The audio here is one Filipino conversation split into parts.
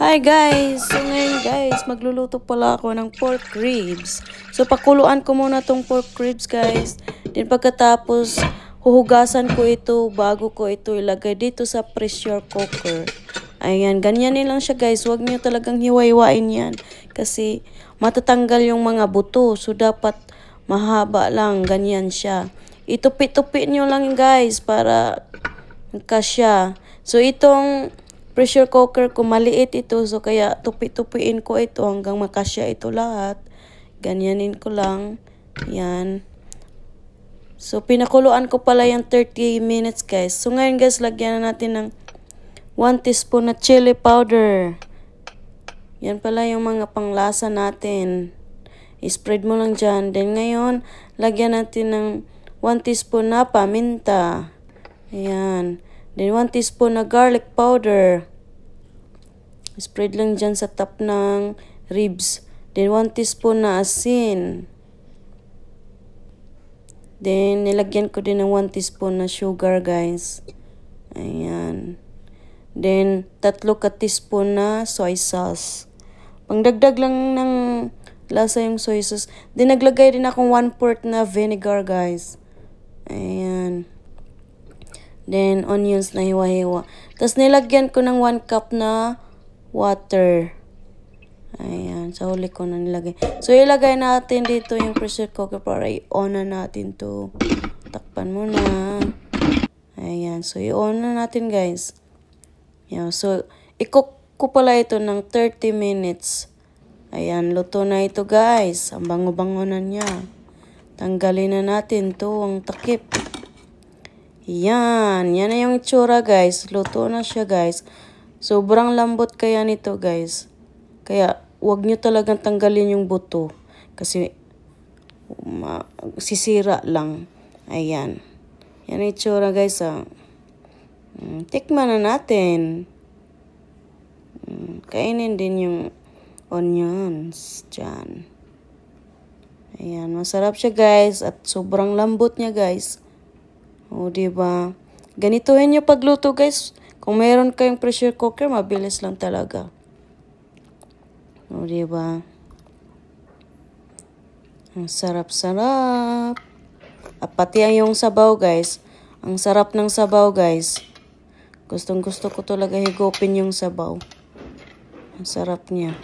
Hi guys! So ngayon guys, magluluto pala ako ng pork ribs. So pakuluan ko muna tong pork ribs guys. Then pagkatapos, huhugasan ko ito bago ko ito ilagay dito sa pressure cooker. Ayan, ganyanin lang siya guys. Huwag niyo talagang hiwa-hiwain yan. Kasi matatanggal yung mga buto. So dapat mahaba lang, ganyan siya. Itupi-tupi niyo lang guys para kasya. So itong pressure cooker ko, maliit ito. So, kaya tupi-tupiin ko ito hanggang makasya ito lahat. Ganyanin ko lang. Yan. So, pinakuluan ko pala yung 30 minutes, guys. So, ngayon, guys, lagyan na natin ng 1 teaspoon na chili powder. Yan pala yung mga panglasa natin. I-spread mo lang dyan. Then, ngayon, lagyan natin ng 1 teaspoon na paminta. Ayan. Then, 1 teaspoon na garlic powder. Spread lang dyan sa top ng ribs. Then, 1 teaspoon na asin. Then, nilagyan ko din ng 1 teaspoon na sugar, guys. Ayan. Then, 3 ka-teaspoon na soy sauce. Pangdagdag lang ng lasa yung soy sauce. Then, naglagay din akong 1/4 na vinegar, guys. Ayan. Then, onions na hiwa-hiwa. Tapos, nilagyan ko ng 1 cup na water. Ayan. Sa huli ko na nilagay. So, ilagay natin dito yung pressure cooker para i-on na natin to. Takpan mo na. Ayan. So, i-on na natin, guys. Ayan. So, i-cook ko pala ito ng 30 minutes. Ayan. Luto na ito, guys. Ang bango-bango na niya. Tanggalin na natin to ang takip. Yan. Yan na yung itsura, guys. Luto na siya, guys. Sobrang lambot kaya nito, guys. Kaya, huwag nyo talagang tanggalin yung buto. Kasi, sisira lang. Ayan. Yan ang itsura, guys. Tikman na natin. Kainin din yung onions. Diyan. Ayan. Masarap siya, guys. At sobrang lambot niya, guys. O, diba? Ganituhin nyo pagluto, guys. Kung meron kayong pressure cooker, mabilis lang talaga. O, diba? Ang sarap-sarap. At pati yung sabaw, guys. Ang sarap ng sabaw, guys. Gustong-gusto ko talaga higupin yung sabaw. Ang sarap niya.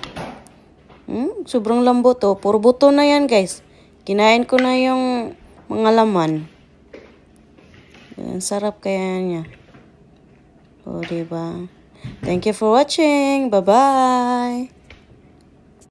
Sobrang lambot, oh. Puro buto na yan, guys. Kinain ko na yung mga laman. Ang sarap kaya niya. O, diba? Thank you for watching. Bye-bye!